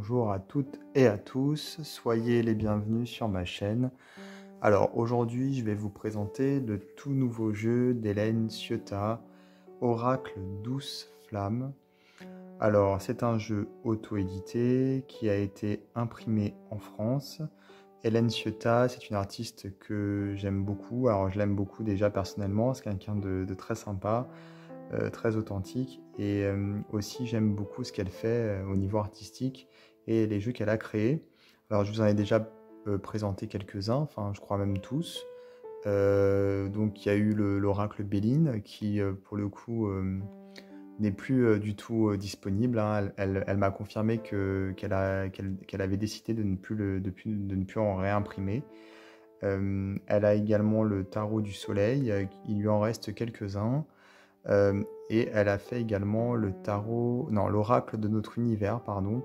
bonjour à toutes et à tous, soyez les bienvenus sur ma chaîne. Alors aujourd'hui je vais vous présenter le tout nouveau jeu d'Hélène Ciotat, Oracle Douce Flamme. Alors c'est un jeu auto-édité qui a été imprimé en France. Hélène Ciotat, c'est une artiste que j'aime beaucoup. Alors je l'aime beaucoup déjà personnellement, c'est quelqu'un de très sympa. Très authentique et aussi j'aime beaucoup ce qu'elle fait au niveau artistique et les jeux qu'elle a créés. Alors je vous en ai déjà présenté quelques-uns, enfin je crois même tous. Donc il y a eu l'oracle Béline qui pour le coup n'est plus du tout disponible, hein. Elle m'a confirmé qu'elle avait décidé de ne plus en réimprimer. Elle a également le tarot du soleil, il lui en reste quelques-uns. Et elle a fait également l'oracle de notre univers, pardon.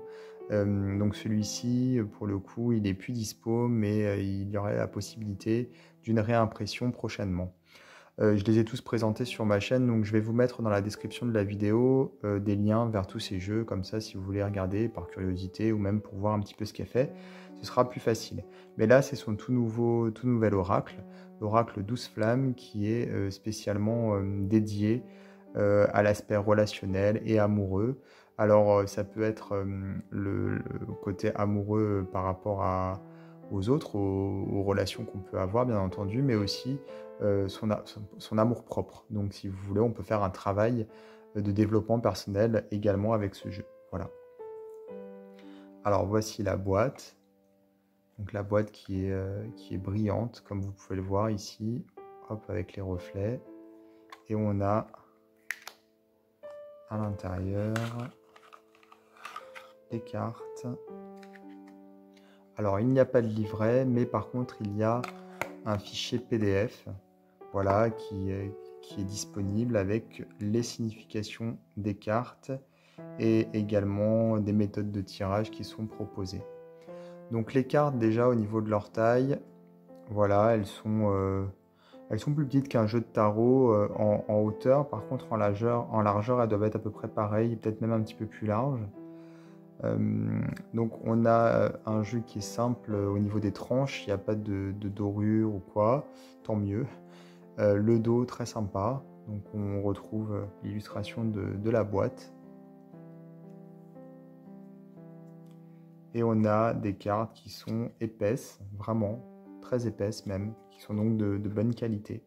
Donc celui-ci, pour le coup, il n'est plus dispo, mais il y aurait la possibilité d'une réimpression prochainement. Je les ai tous présentés sur ma chaîne, donc je vais vous mettre dans la description de la vidéo des liens vers tous ces jeux, comme ça si vous voulez regarder par curiosité ou même pour voir un petit peu ce qu'elle fait, ce sera plus facile. Mais là, c'est son tout nouvel oracle, l'oracle Douce Flamme, qui est spécialement dédié à l'aspect relationnel et amoureux. Alors ça peut être le côté amoureux par rapport aux autres, aux relations qu'on peut avoir bien entendu, mais aussi son amour-propre. Donc si vous voulez, on peut faire un travail de développement personnel également avec ce jeu. Voilà. Alors voici la boîte. Donc la boîte qui est brillante, comme vous pouvez le voir ici, hop, avec les reflets. Et on a à l'intérieur les cartes. Alors il n'y a pas de livret, mais par contre il y a un fichier PDF, voilà, qui est disponible avec les significations des cartes et également des méthodes de tirage qui sont proposées. Donc les cartes, déjà au niveau de leur taille, voilà, elles sont plus petites qu'un jeu de tarot en hauteur. Par contre en largeur, elles doivent être à peu près pareilles, peut-être même un petit peu plus larges. Donc on a un jeu qui est simple au niveau des tranches, il n'y a pas de dorure ou quoi, tant mieux. Le dos très sympa, donc on retrouve l'illustration de la boîte. Et on a des cartes qui sont épaisses, vraiment, très épaisses même, qui sont donc de bonne qualité.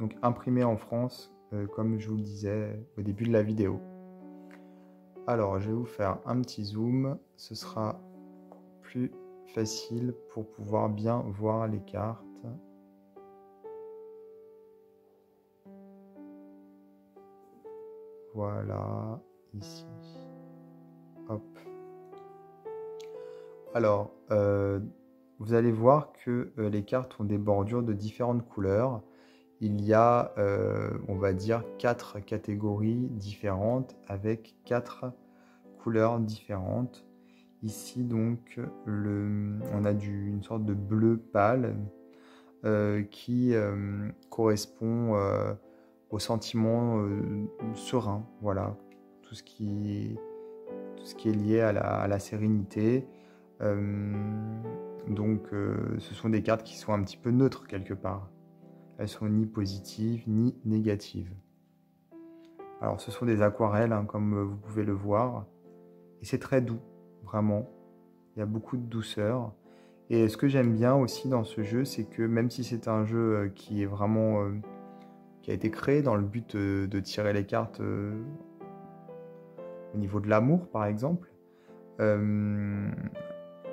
Donc imprimées en France, comme je vous le disais au début de la vidéo. Alors je vais vous faire un petit zoom, ce sera plus facile pour pouvoir bien voir les cartes. Voilà, ici. Hop. Alors, vous allez voir que les cartes ont des bordures de différentes couleurs. Il y a, on va dire, 4 catégories différentes avec 4 couleurs différentes. Ici, donc, on a une sorte de bleu pâle qui correspond au sentiment serein, voilà, tout ce qui est lié à la sérénité. Donc ce sont des cartes qui sont un petit peu neutres quelque part. Elles sont ni positives ni négatives. Alors ce sont des aquarelles, hein, comme vous pouvez le voir, et c'est très doux, vraiment. Il y a beaucoup de douceur. Et ce que j'aime bien aussi dans ce jeu, c'est que même si c'est un jeu qui est vraiment qui a été créé dans le but de tirer les cartes au niveau de l'amour, par exemple,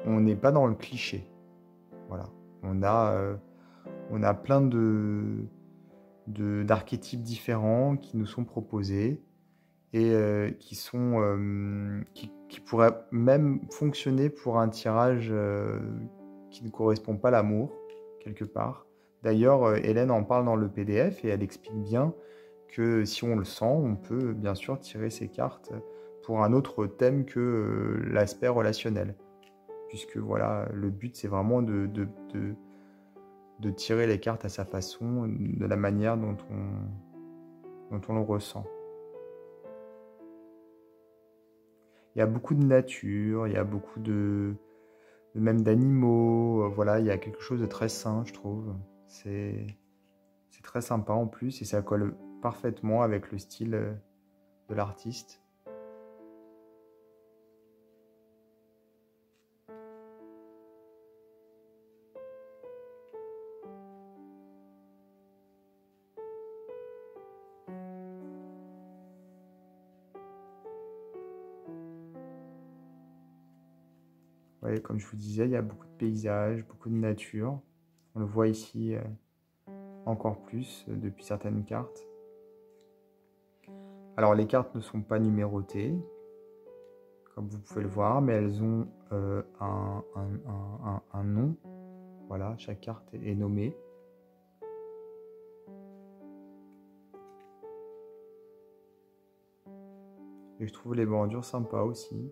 on n'est pas dans le cliché. Voilà. On a plein d'archétypes différents qui nous sont proposés et qui pourraient même fonctionner pour un tirage qui ne correspond pas à l'amour, quelque part. D'ailleurs, Hélène en parle dans le PDF et elle explique bien que si on le sent, on peut bien sûr tirer ces cartes pour un autre thème que l'aspect relationnel. Puisque voilà, le but c'est vraiment de tirer les cartes à sa façon, de la manière dont on le ressent. Il y a beaucoup de nature, il y a beaucoup même d'animaux. Voilà, il y a quelque chose de très sain, je trouve. C'est très sympa en plus et ça colle parfaitement avec le style de l'artiste. Ouais, comme je vous disais, il y a beaucoup de paysages, beaucoup de nature. On le voit ici encore plus depuis certaines cartes. Alors les cartes ne sont pas numérotées, comme vous pouvez le voir, mais elles ont un nom. Voilà, chaque carte est nommée. Et je trouve les bordures sympas aussi.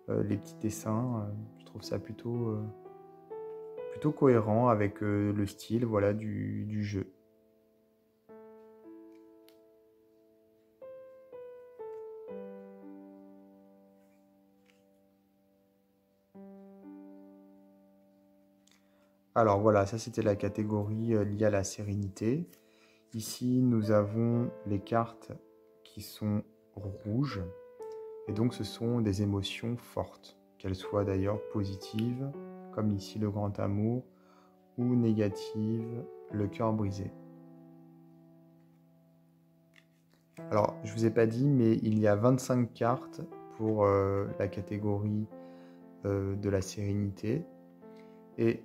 Les petits dessins, je trouve ça plutôt cohérent avec le style, voilà, du jeu. Alors voilà, ça c'était la catégorie liée à la sérénité. Ici, nous avons les cartes qui sont rouges. Et donc ce sont des émotions fortes, qu'elles soient d'ailleurs positives, comme ici le grand amour, ou négatives, le cœur brisé. Alors, je ne vous ai pas dit, mais il y a 25 cartes pour la catégorie de la sérénité. Et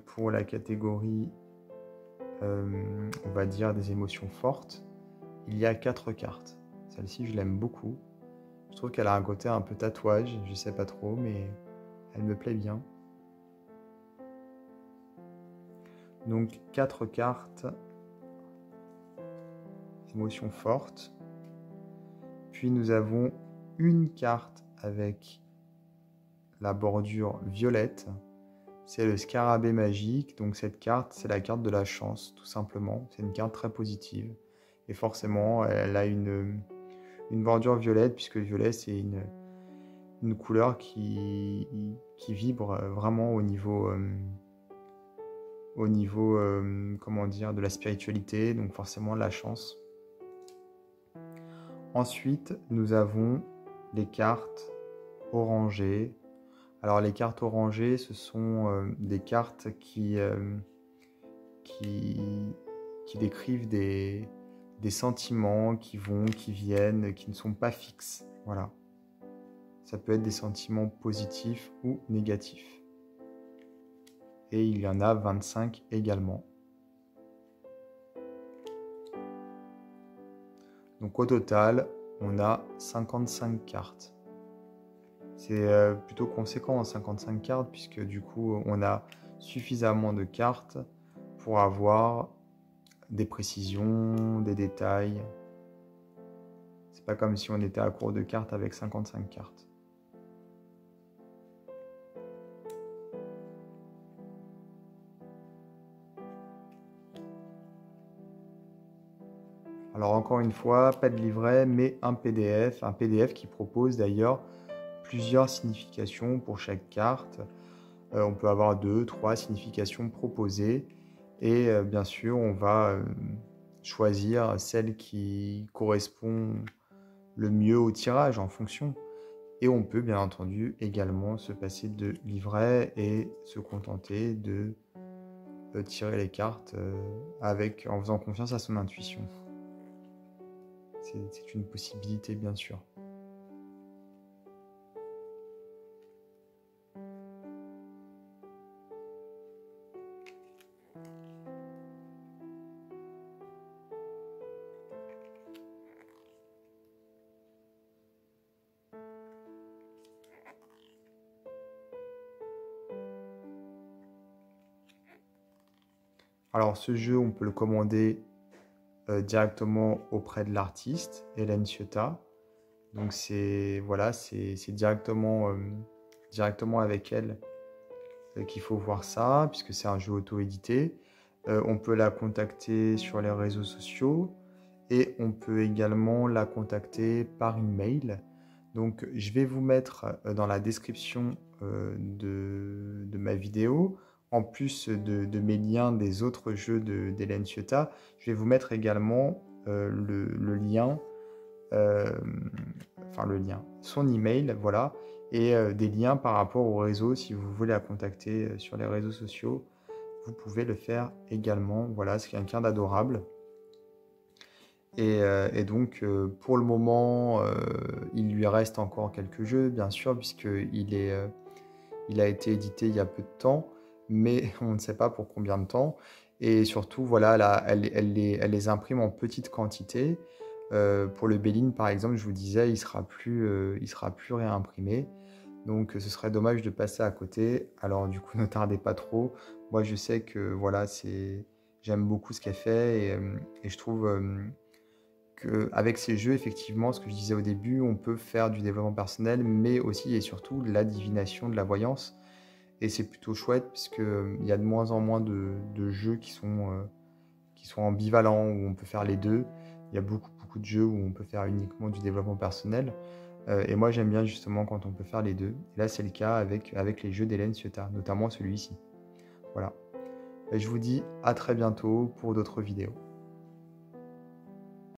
pour la catégorie, on va dire, des émotions fortes, il y a 4 cartes. Celle-ci, je l'aime beaucoup. Je trouve qu'elle a un côté un peu tatouage, je ne sais pas trop, mais elle me plaît bien. Donc 4 cartes, émotions fortes. Puis nous avons une carte avec la bordure violette. C'est le scarabée magique. Donc cette carte, c'est la carte de la chance, tout simplement. C'est une carte très positive. Et forcément, elle a une bordure violette, puisque le violet, c'est une couleur qui vibre vraiment au niveau comment dire, de la spiritualité, donc forcément la chance. Ensuite, nous avons les cartes orangées. Alors les cartes orangées, ce sont des cartes qui décrivent des sentiments qui vont, qui viennent, qui ne sont pas fixes. Voilà. Ça peut être des sentiments positifs ou négatifs. Et il y en a 25 également. Donc au total, on a 55 cartes. C'est plutôt conséquent, 55 cartes, puisque du coup, on a suffisamment de cartes pour avoir des précisions, des détails. C'est pas comme si on était à court de cartes avec 55 cartes. Alors encore une fois, pas de livret, mais un PDF qui propose d'ailleurs plusieurs significations pour chaque carte. On peut avoir 2, 3 significations proposées et bien sûr on va choisir celle qui correspond le mieux au tirage en fonction. Et on peut bien entendu également se passer de livret et se contenter de tirer les cartes en faisant confiance à son intuition. C'est une possibilité, bien sûr. Alors, ce jeu, on peut le commander directement auprès de l'artiste, Hélène Ciotat. Donc, c'est directement avec elle qu'il faut voir ça, puisque c'est un jeu auto-édité. On peut la contacter sur les réseaux sociaux et on peut également la contacter par email. Donc, je vais vous mettre dans la description de ma vidéo, en plus de mes liens des autres jeux d'Hélène Ciotat, je vais vous mettre également le lien, euh, enfin le lien, son email, voilà, et des liens par rapport au réseau. Si vous voulez la contacter sur les réseaux sociaux, vous pouvez le faire également. Voilà, c'est quelqu'un d'adorable. Et donc, pour le moment, il lui reste encore quelques jeux, bien sûr, il a été édité il y a peu de temps, mais on ne sait pas pour combien de temps. Et surtout, voilà, là, elle les imprime en petite quantité. Pour le Béline, par exemple, je vous disais, il sera plus réimprimé. Donc, ce serait dommage de passer à côté. Alors, du coup, ne tardez pas trop. Moi, je sais que voilà, j'aime beaucoup ce qu'elle fait et je trouve qu'avec ces jeux, effectivement, ce que je disais au début, on peut faire du développement personnel, mais aussi et surtout de la divination, de la voyance. Et c'est plutôt chouette, puisqu'il y a de moins en moins de jeux qui sont ambivalents, où on peut faire les deux. Il y a beaucoup de jeux où on peut faire uniquement du développement personnel. Et moi, j'aime bien justement quand on peut faire les deux. Et là, c'est le cas avec les jeux d'Hélène Ciotat, notamment celui-ci. Voilà. Et je vous dis à très bientôt pour d'autres vidéos.